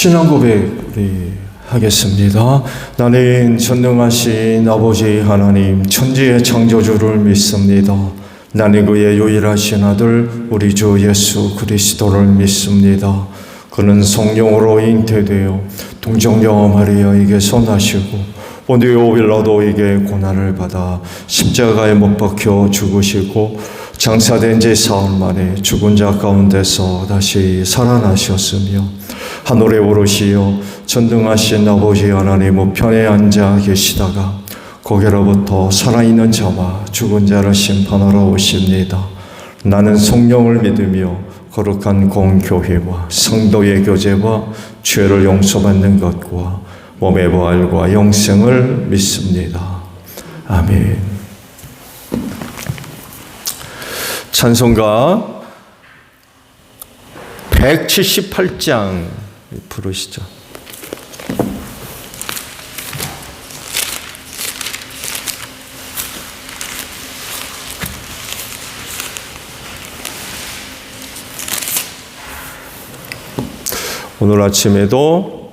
신앙 고백 우리 하겠습니다. 나는 전능하신 아버지 하나님 천지의 창조주를 믿습니다. 나는 그의 유일하신 아들 우리 주 예수 그리스도를 믿습니다. 그는 성령으로 잉태되어 동정녀 마리아에게서 나시고 본디오 빌라도에게 고난을 받아 십자가에 못 박혀 죽으시고 장사된 지 사흘 만에 죽은 자 가운데서 다시 살아나셨으며 하늘에 오르시어 전능하신 아버지 하나님 우편에 앉아 계시다가 거기로부터 살아있는 자와 죽은 자를 심판하러 오십니다. 나는 성령을 믿으며 거룩한 공교회와 성도의 교제와 죄를 용서받는 것과 몸의 부활과 영생을 믿습니다. 아멘. 찬송가 178장 부르시죠. 오늘 아침에도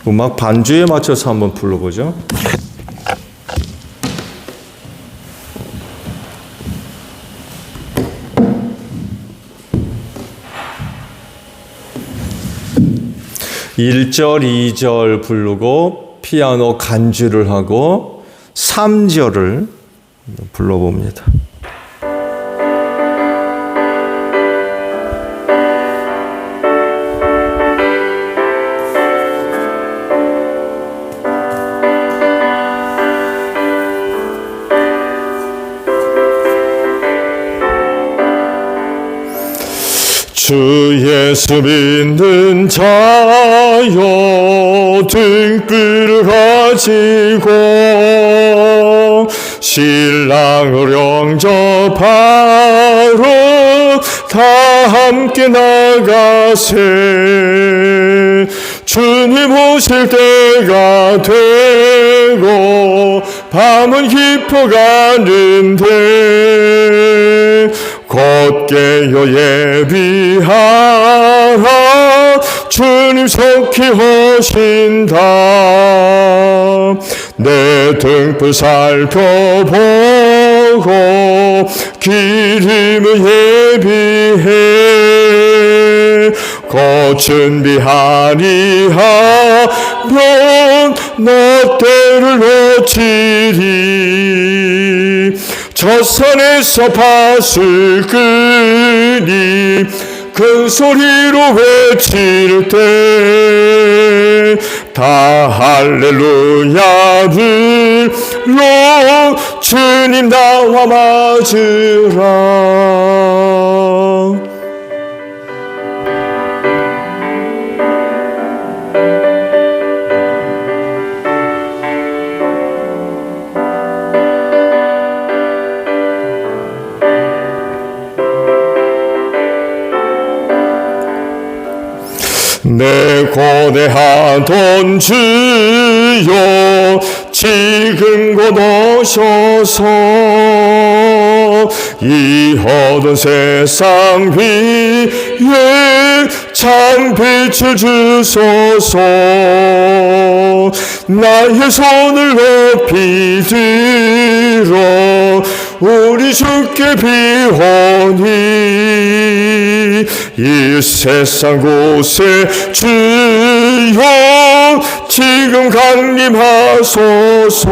음악 반주에 맞춰서 한번 불러보죠. 일 절, 2절 부르고 피아노 간주를 하고 3절을 불러봅니다. 주 예수 믿는 자여 등불을 가지고 신랑을 영접하러 다 함께 나가세. 주님 오실 때가 되고 밤은 깊어가는데 곧 깨어 예비하라. 주님 속히 오신다. 내 등불 살펴보고 기름을 예비해. 곧 준비하리하면 나 때를 놓치리. 저 산에서 밭을 끄니 큰 소리로 외칠 때 다 할렐루야 불러 주님 나와 맞으라. 내 고대하던 주여 지금 곧 오셔서 이 어두운 세상 위에 참 빛을 주소서. 나의 손을 높이 들어 우리 주께 비오니 이 세상 곳에 주여 지금 강림하소서.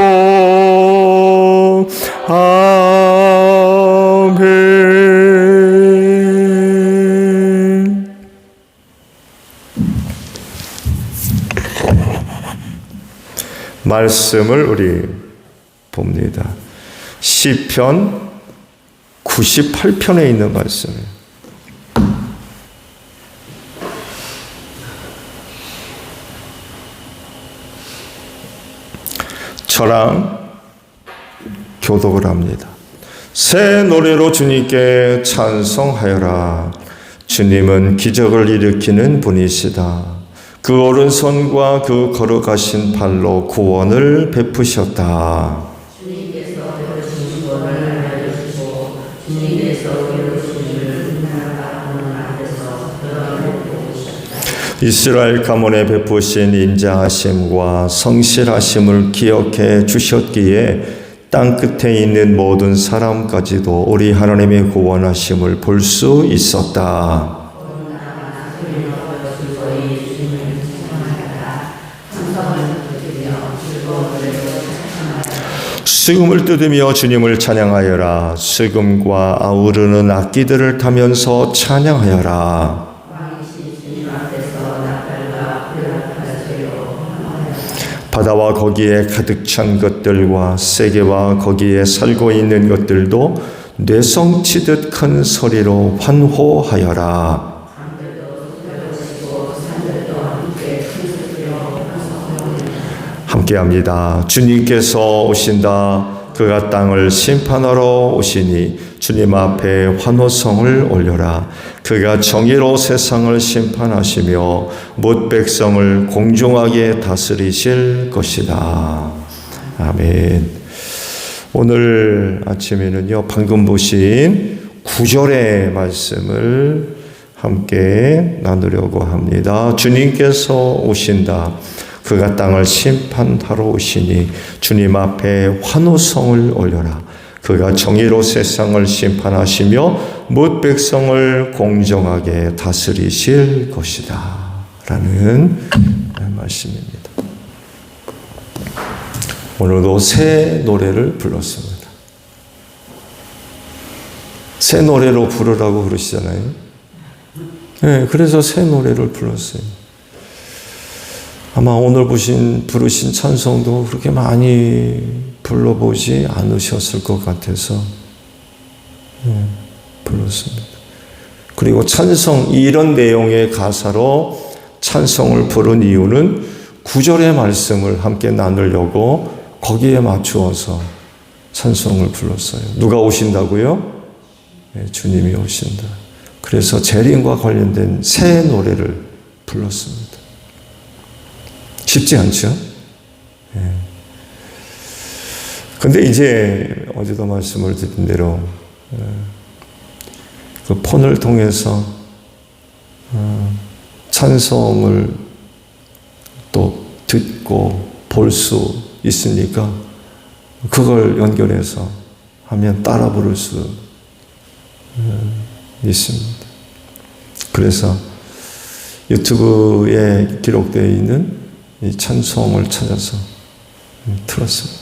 아멘. 말씀을 우리 봅니다. 시편 98편에 있는 말씀이에요. 저랑 교독을 합니다. 새 노래로 주님께 찬송하여라. 주님은 기적을 일으키는 분이시다. 그 오른손과 그 걸어가신 발로 구원을 베푸셨다. 주님께서 이루신 구원을 알려주시고 주님께서 이루신 일을 나라가 보는 앞에서 드러내고 오셨다. 이스라엘 가문에 베푸신 인자하심과 성실하심을 기억해 주셨기에 땅 끝에 있는 모든 사람까지도 우리 하나님의 구원하심을 볼 수 있었다. 수금을 뜯으며 주님을 찬양하여라. 수금과 아우르는 악기들을 타면서 찬양하여라. 바다와 거기에 가득 찬 것들과 세계와 거기에 살고 있는 것들도 뇌성치듯 큰 소리로 환호하여라. 함께합니다. 주님께서 오신다. 그가 땅을 심판하러 오시니 주님 앞에 환호성을 올려라. 그가 정의로 세상을 심판하시며 뭇 백성을 공정하게 다스리실 것이다. 아멘. 오늘 아침에는요, 방금 보신 9절의 말씀을 함께 나누려고 합니다. 주님께서 오신다. 그가 땅을 심판하러 오시니 주님 앞에 환호성을 올려라. 그가 정의로 세상을 심판하시며 뭇 백성을 공정하게 다스리실 것이다. 라는 말씀입니다. 오늘도 새 노래를 불렀습니다. 새 노래로 부르라고 그러시잖아요. 네, 그래서 새 노래를 불렀어요. 아마 오늘 부르신 찬송도 그렇게 많이 불러보지 않으셨을 것 같아서 불렀습니다. 그리고 찬송, 이런 내용의 가사로 찬송을 부른 이유는 9절의 말씀을 함께 나누려고 거기에 맞추어서 찬송을 불렀어요. 누가 오신다고요? 네, 주님이 오신다. 그래서 재림과 관련된 새 노래를 불렀습니다. 쉽지 않죠? 근데 이제 어제도 말씀을 드린 대로 그 폰을 통해서 찬송을 또 듣고 볼 수 있으니까 그걸 연결해서 하면 따라 부를 수 있습니다. 그래서 유튜브에 기록되어 있는 이 찬송을 찾아서 틀었습니다.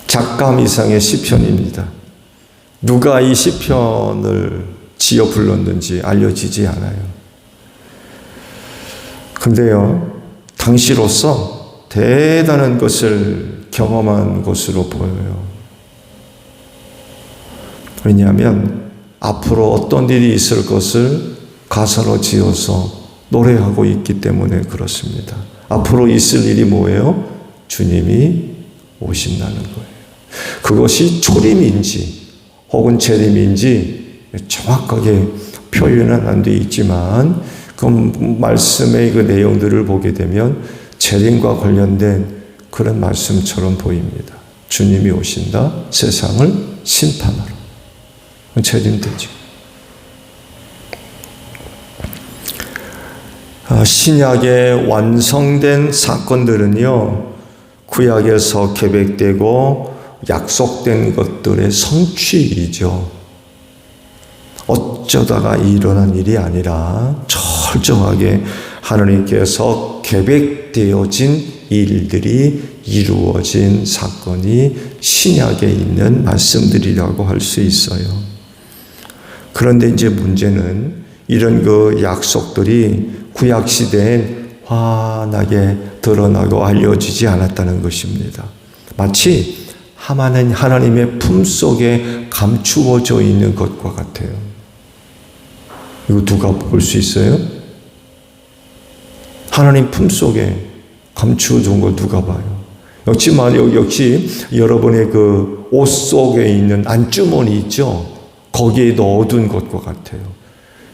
작감 이상의 시편입니다. 누가 이 시편을 지어 불렀는지 알려지지 않아요. 근데요, 당시로서 대단한 것을 경험한 것으로 보여요. 왜냐하면 앞으로 어떤 일이 있을 것을 가사로 지어서 노래하고 있기 때문에 그렇습니다. 앞으로 있을 일이 뭐예요? 주님이 오신다는 거예요. 그것이 초림인지 혹은 재림인지 정확하게 표현은 안 돼 있지만 그 말씀의 그 내용들을 보게 되면 재림과 관련된 그런 말씀처럼 보입니다. 주님이 오신다. 세상을 심판하러. 재림되죠. 신약의 완성된 사건들은요, 구약에서 계획되고 약속된 것들의 성취이죠. 어쩌다가 일어난 일이 아니라 철저하게 하나님께서 계획되어진 일들이 이루어진 사건이 신약에 있는 말씀들이라고 할 수 있어요. 그런데 이제 문제는 이런 그 약속들이 구약 시대엔 환하게 드러나고 알려지지 않았다는 것입니다. 마치 하나님의 품속에 감추어져 있는 것과 같아요. 이거 누가 볼 수 있어요? 하나님 품속에 감추어둔 걸 누가 봐요? 역시 여러분의 그 옷 속에 있는 안주머니 있죠? 거기에 넣어둔 것과 같아요.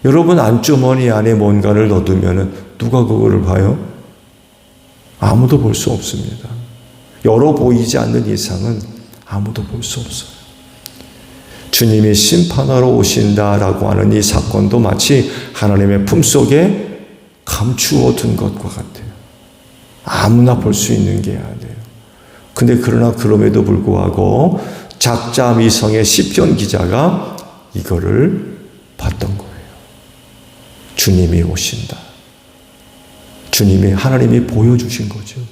여러분 안주머니 안에 뭔가를 넣어두면 누가 그거를 봐요? 아무도 볼 수 없습니다. 열어 보이지 않는 이상은 아무도 볼 수 없어요. 주님이 심판하러 오신다라고 하는 이 사건도 마치 하나님의 품속에 감추어 둔 것과 같아요. 아무나 볼 수 있는 게 아니에요. 근데 그러나 그럼에도 불구하고 작자미성의 시편 기자가 이거를 봤던 거예요. 주님이 오신다. 하나님이 보여주신 거죠.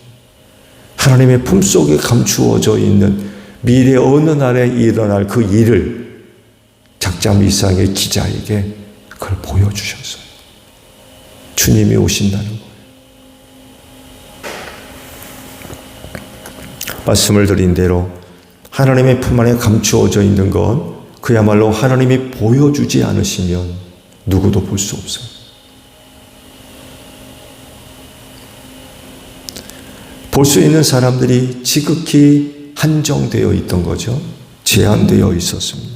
하나님의 품속에 감추어져 있는 미래 어느 날에 일어날 그 일을 작자미성의 기자에게 그걸 보여주셨어요. 주님이 오신다는 거예요. 말씀을 드린 대로 하나님의 품 안에 감추어져 있는 건 그야말로 하나님이 보여주지 않으시면 누구도 볼 수 없어요. 볼 수 있는 사람들이 지극히 한정되어 있던 거죠. 제한되어 있었습니다.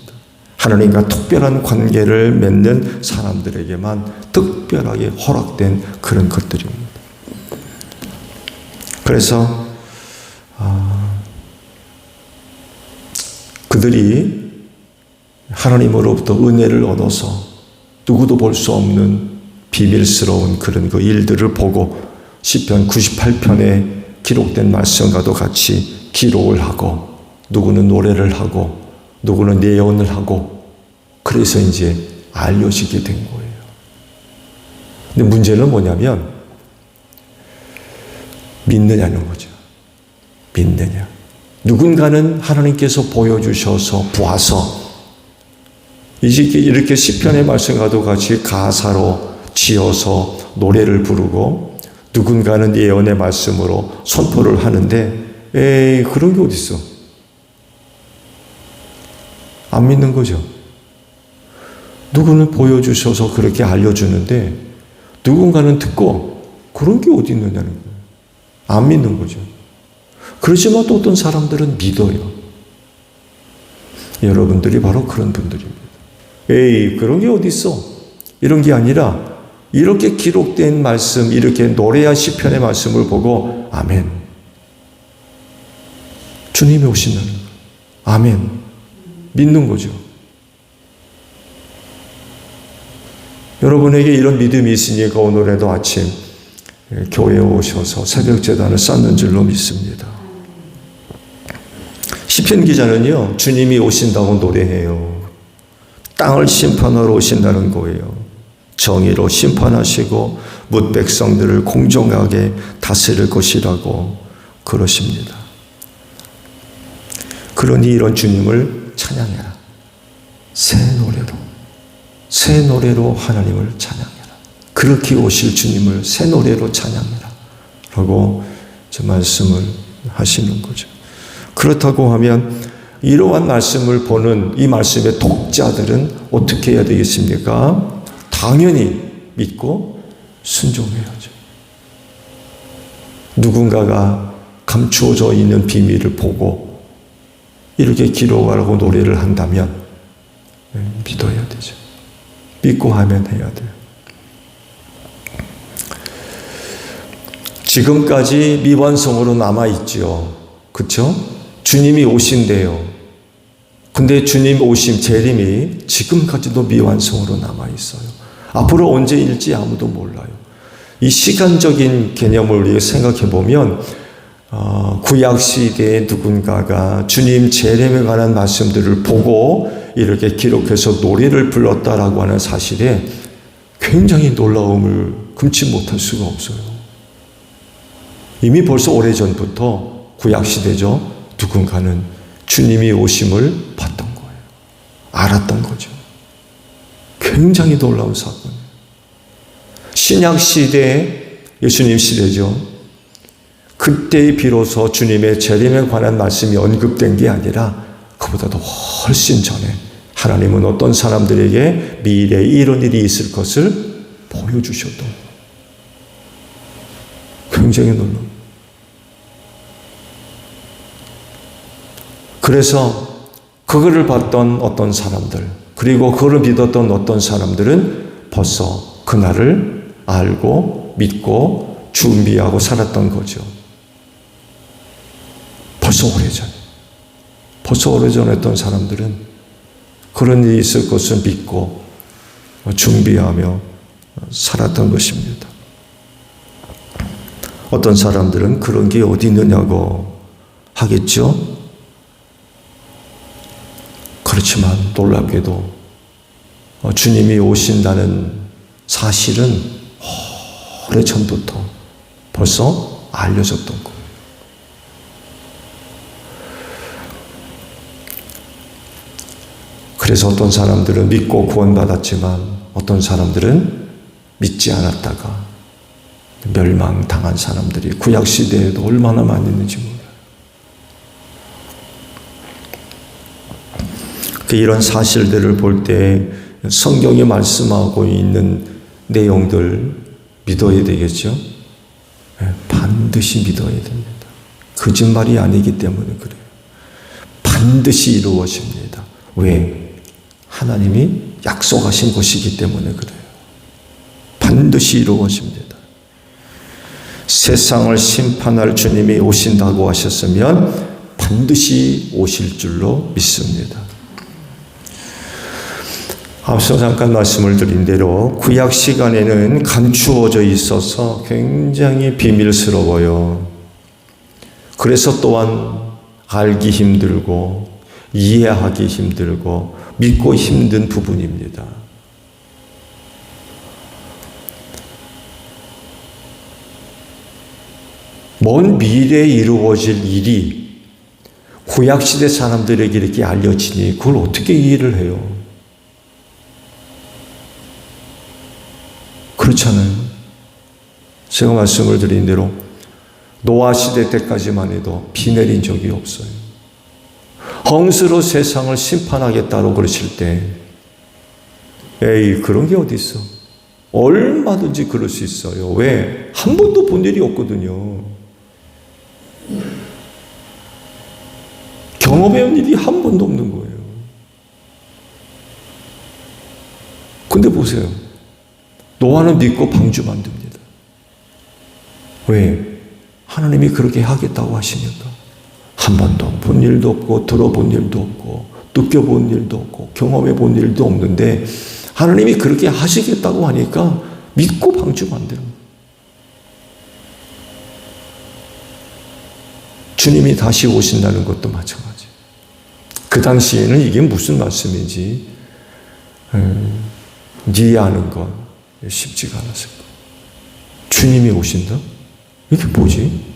하나님과 특별한 관계를 맺는 사람들에게만 특별하게 허락된 그런 것들입니다. 그래서 그들이 하나님으로부터 은혜를 얻어서 누구도 볼 수 없는 비밀스러운 그런 그 일들을 보고 시편 98편에 기록된 말씀과도 같이 기록을 하고 누구는 노래를 하고 누구는 예언을 하고 그래서 이제 알려지게 된 거예요. 근데 문제는 뭐냐면 믿느냐는 거죠. 믿느냐. 누군가는 하나님께서 보여주셔서 보아서 이렇게 시편의 말씀과도 같이 가사로 지어서 노래를 부르고 누군가는 예언의 말씀으로 선포를 하는데 에이 그런 게 어딨어. 안 믿는 거죠. 누구는 보여주셔서 그렇게 알려주는데 누군가는 듣고 그런 게 어디 있느냐는 거예요. 안 믿는 거죠. 그렇지만 또 어떤 사람들은 믿어요. 여러분들이 바로 그런 분들입니다. 에이 그런 게 어디 있어. 이런 게 아니라 이렇게 기록된 말씀, 이렇게 노래한 시편의 말씀을 보고 아멘. 주님이 오신다는 거예요. 아멘. 믿는 거죠. 여러분에게 이런 믿음이 있으니까 오늘에도 아침 교회에 오셔서 새벽 제단을 쌓는 줄로 믿습니다. 시편 기자는요, 주님이 오신다고 노래해요. 땅을 심판하러 오신다는 거예요. 정의로 심판하시고 뭇 백성들을 공정하게 다스릴 것이라고 그러십니다. 그러니 이런 주님을 찬양해라. 새 노래로 하나님을 찬양해라. 그렇게 오실 주님을 새 노래로 찬양해라. 라고 저 말씀을 하시는 거죠. 그렇다고 하면 이러한 말씀을 보는 이 말씀의 독자들은 어떻게 해야 되겠습니까? 당연히 믿고 순종해야죠. 누군가가 감추어져 있는 비밀을 보고 이렇게 기록하라고 노래를 한다면 믿어야 되죠. 믿고 하면 해야 돼요. 지금까지 미완성으로 남아있죠. 그렇죠? 주님이 오신대요. 근데 주님 오심 재림이 지금까지도 미완성으로 남아있어요. 앞으로 언제일지 아무도 몰라요. 이 시간적인 개념을 우리가 생각해 보면 구약 시대에 누군가가 주님 재림에 관한 말씀들을 보고 이렇게 기록해서 노래를 불렀다라고 하는 사실에 굉장히 놀라움을 금치 못할 수가 없어요. 이미 벌써 오래전부터 구약 시대죠. 누군가는 주님이 오심을 봤던 거예요. 알았던 거죠. 굉장히 놀라운 사건이에요. 신약 시대, 예수님 시대죠. 그때 비로소 주님의 재림에 관한 말씀이 언급된 게 아니라 그보다도 훨씬 전에 하나님은 어떤 사람들에게 미래에 이런 일이 있을 것을 보여주셨던 거예요. 굉장히 놀라워요. 그래서 그거를 봤던 어떤 사람들, 그리고 그걸 믿었던 어떤 사람들은 벌써 그날을 알고 믿고 준비하고 살았던 거죠. 벌써 오래전에 했던 사람들은 그런 일이 있을 것을 믿고 준비하며 살았던 것입니다. 어떤 사람들은 그런 게 어디 있느냐고 하겠죠. 그렇지만 놀랍게도 주님이 오신다는 사실은 오래전부터 벌써 알려졌던 거예요. 그래서 어떤 사람들은 믿고 구원받았지만 어떤 사람들은 믿지 않았다가 멸망당한 사람들이 구약시대에도 얼마나 많이 있는지 몰라요. 이런 사실들을 볼 때 성경이 말씀하고 있는 내용들 믿어야 되겠죠? 반드시 믿어야 됩니다. 거짓말이 아니기 때문에 그래요. 반드시 이루어집니다. 왜? 하나님이 약속하신 것이기 때문에 그래요. 반드시 이루어집니다. 세상을 심판할 주님이 오신다고 하셨으면 반드시 오실 줄로 믿습니다. 앞서 잠깐 말씀을 드린 대로 구약 시간에는 감추어져 있어서 굉장히 비밀스러워요. 그래서 또한 알기 힘들고 이해하기 힘들고 믿고 힘든 부분입니다. 먼 미래에 이루어질 일이 구약시대 사람들에게 이렇게 알려지니 그걸 어떻게 이해를 해요? 그렇잖아요. 제가 말씀을 드린 대로 노아 시대 때까지만 해도 비 내린 적이 없어요. 홍수로 세상을 심판하겠다고 그러실 때 에이 그런 게 어디 있어? 얼마든지 그럴 수 있어요. 왜? 한 번도 본 일이 없거든요. 경험해온 일이 한 번도 없는 거예요. 근데 보세요. 노아는 믿고 방주 만듭니다. 왜? 하나님이 그렇게 하겠다고 하시니까. 한 번도 본 일도 없고 들어본 일도 없고 느껴본 일도 없고 경험해본 일도 없는데 하나님이 그렇게 하시겠다고 하니까 믿고 방주 만드는 거예요. 주님이 다시 오신다는 것도 마찬가지. 그 당시에는 이게 무슨 말씀인지 이해하는 건 쉽지가 않았을 거예요. 주님이 오신다? 이게 뭐지?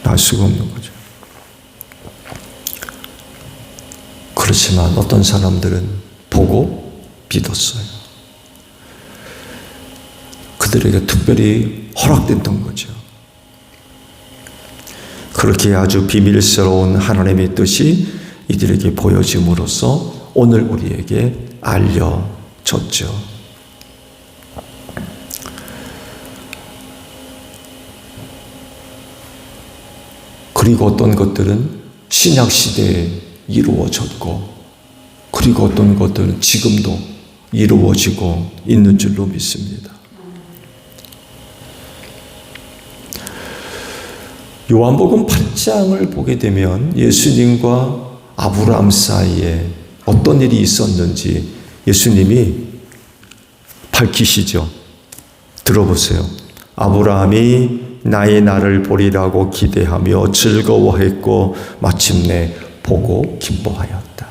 알 수가 없는 거죠. 그렇지만 어떤 사람들은 보고 믿었어요. 그들에게 특별히 허락됐던 거죠. 그렇게 아주 비밀스러운 하나님의 뜻이 이들에게 보여짐으로써 오늘 우리에게 알려졌죠. 그리고 어떤 것들은 신약 시대에 이루어졌고, 그리고 어떤 것들은 지금도 이루어지고 있는 줄로 믿습니다. 요한복음 8장을 보게 되면 예수님과 아브라함 사이에 어떤 일이 있었는지 예수님이 밝히시죠. 들어보세요. 아브라함이 나의 날을 보리라고 기대하며 즐거워했고 마침내 보고 기뻐하였다.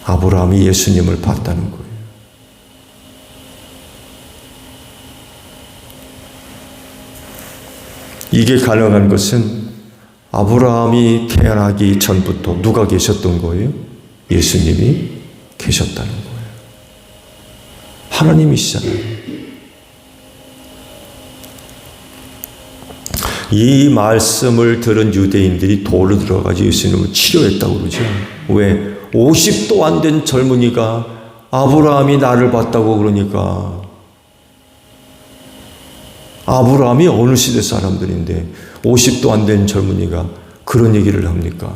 아브라함이 예수님을 봤다는 거예요. 이게 가능한 것은 아브라함이 태어나기 전부터 누가 계셨던 거예요? 예수님이 계셨다는 거예요. 하나님이시잖아요. 이 말씀을 들은 유대인들이 돌로 들어가지 예수님을 치료했다고 그러죠. 왜? 50도 안 된 젊은이가 아브라함이 나를 봤다고 그러니까, 아브라함이 어느 시대 사람들인데 50도 안 된 젊은이가 그런 얘기를 합니까?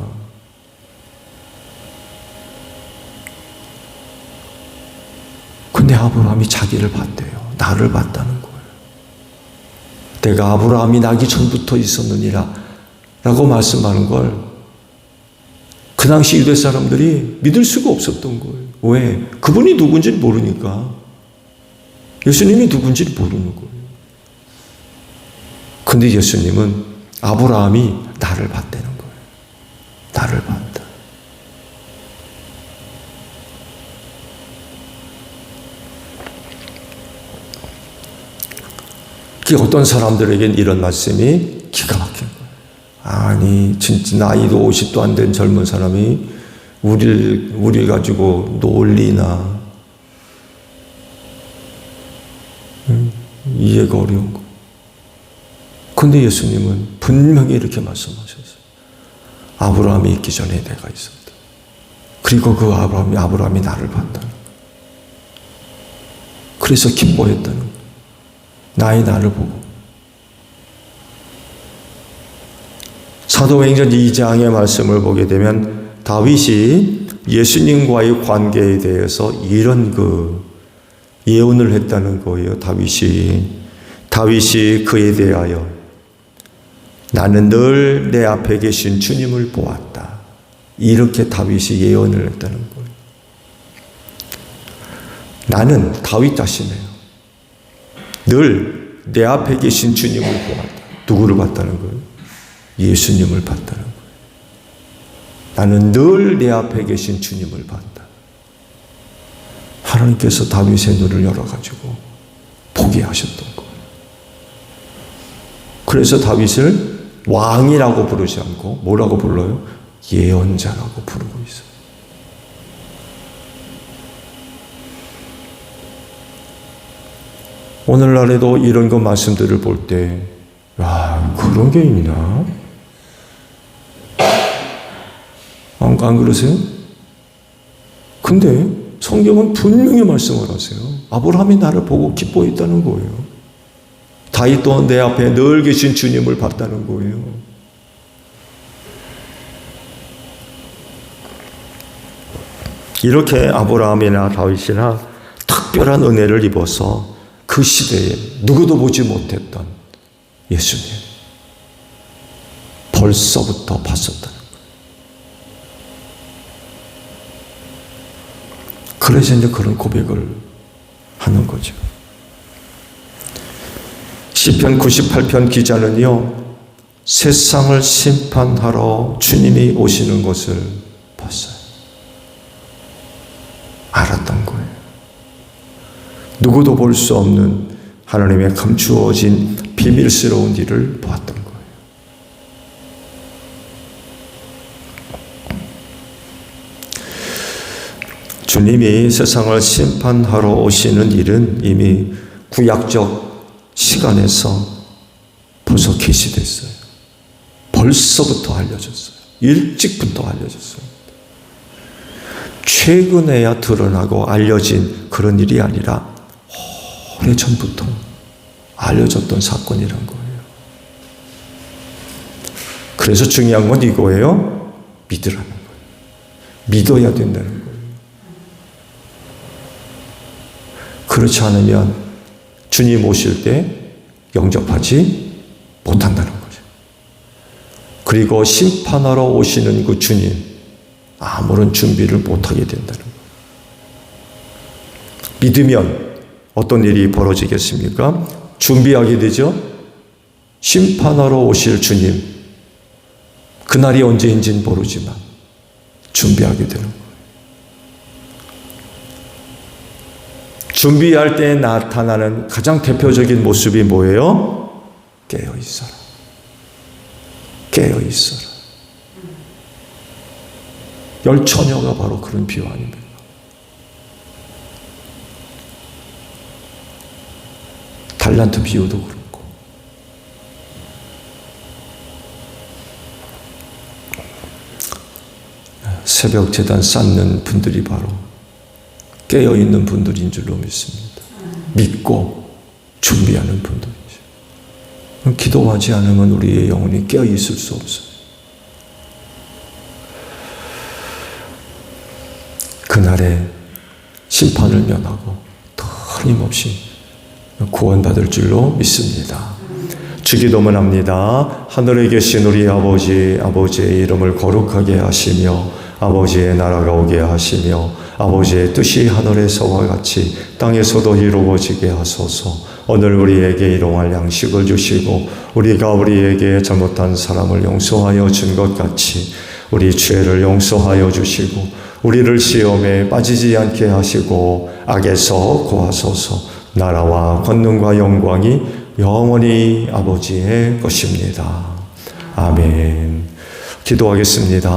근데 아브라함이 자기를 봤대요. 나를 봤다는 거예요. 내가 아브라함이 나기 전부터 있었느니라 라고 말씀하는 걸 그 당시 유대 사람들이 믿을 수가 없었던 거예요. 왜? 그분이 누군지 모르니까. 예수님이 누군지 모르는 거예요. 근데 예수님은 아브라함이 나를 봤다는 거예요. 나를 봤다. 어떤 사람들에겐 이런 말씀이 기가 막힌 거예요. 아니, 진짜 나이도 50도 안 된 젊은 사람이 우리 가지고 논리나 이해가 어려운 거. 근데 예수님은 분명히 이렇게 말씀하셨어요. 아브라함이 있기 전에 내가 있었다. 그리고 그 아브라함이 나를 봤다는 거예요. 그래서 기뻐했다는 거예요. 나를 보고. 사도행전 2장의 말씀을 보게 되면 다윗이 예수님과의 관계에 대해서 이런 예언을 했다는 거예요. 다윗이 그에 대하여 나는 늘 내 앞에 계신 주님을 보았다. 이렇게 다윗이 예언을 했다는 거예요. 나는 다윗 자신이에요. 늘 내 앞에 계신 주님을 보았다. 누구를 봤다는 거예요? 예수님을 봤다는 거예요. 나는 늘 내 앞에 계신 주님을 봤다. 하나님께서 다윗의 눈을 열어가지고 보게 하셨던 거예요. 그래서 다윗을 왕이라고 부르지 않고 뭐라고 불러요? 예언자라고 부르고 있어요. 오늘날에도 이런 거 말씀들을 볼 때, 야, 그런 게 있나? 안 그러세요? 근데 성경은 분명히 말씀을 하세요. 아브라함이 나를 보고 기뻐했다는 거예요. 다윗도 내 앞에 늘 계신 주님을 봤다는 거예요. 이렇게 아브라함이나 다윗이나 특별한 은혜를 입어서 그 시대에 누구도 보지 못했던 예수님 벌써부터 봤었다는 거예요. 그래서 이제 그런 고백을 하는 거죠. 시편 98편 기자는요, 세상을 심판하러 주님이 오시는 것을 봤어요. 알았던 거예요. 누구도 볼 수 없는 하나님의 감추어진 비밀스러운 일을 보았던 거예요. 주님이 세상을 심판하러 오시는 일은 이미 구약적 시간에서 벌써 계시됐어요. 벌써부터 알려졌어요. 일찍부터 알려졌어요. 최근에야 드러나고 알려진 그런 일이 아니라 오래전부터 알려졌던 사건이란 거예요. 그래서 중요한 건 이거예요. 믿으라는 거예요. 믿어야 된다는 거예요. 그렇지 않으면 주님 오실 때 영접하지 못한다는 거죠. 그리고 심판하러 오시는 그 주님, 아무런 준비를 못하게 된다는 거예요. 믿으면 어떤 일이 벌어지겠습니까? 준비하게 되죠. 심판하러 오실 주님, 그날이 언제인지는 모르지만 준비하게 되는 거예요. 준비할 때 나타나는 가장 대표적인 모습이 뭐예요? 깨어 있어라. 깨어 있어라. 열 처녀가 바로 그런 비유 아닙니까? 달란트 비유도 그렇고. 새벽 제단 쌓는 분들이 바로 깨어있는 분들인 줄로 믿습니다. 믿고 준비하는 분들이죠. 기도하지 않으면 우리의 영혼이 깨어있을 수 없어요. 그날에 심판을 면하고 끊임없이 구원받을 줄로 믿습니다. 주기도문 합니다. 하늘에 계신 우리 아버지의 이름을 거룩하게 하시며 아버지의 나라가 오게 하시며 아버지의 뜻이 하늘에서와 같이 땅에서도 이루어지게 하소서. 오늘 우리에게 일용할 양식을 주시고 우리가 우리에게 잘못한 사람을 용서하여 준 것 같이 우리 죄를 용서하여 주시고 우리를 시험에 빠지지 않게 하시고 악에서 구하소서. 나라와 권능과 영광이 영원히 아버지의 것입니다. 아멘. 기도하겠습니다.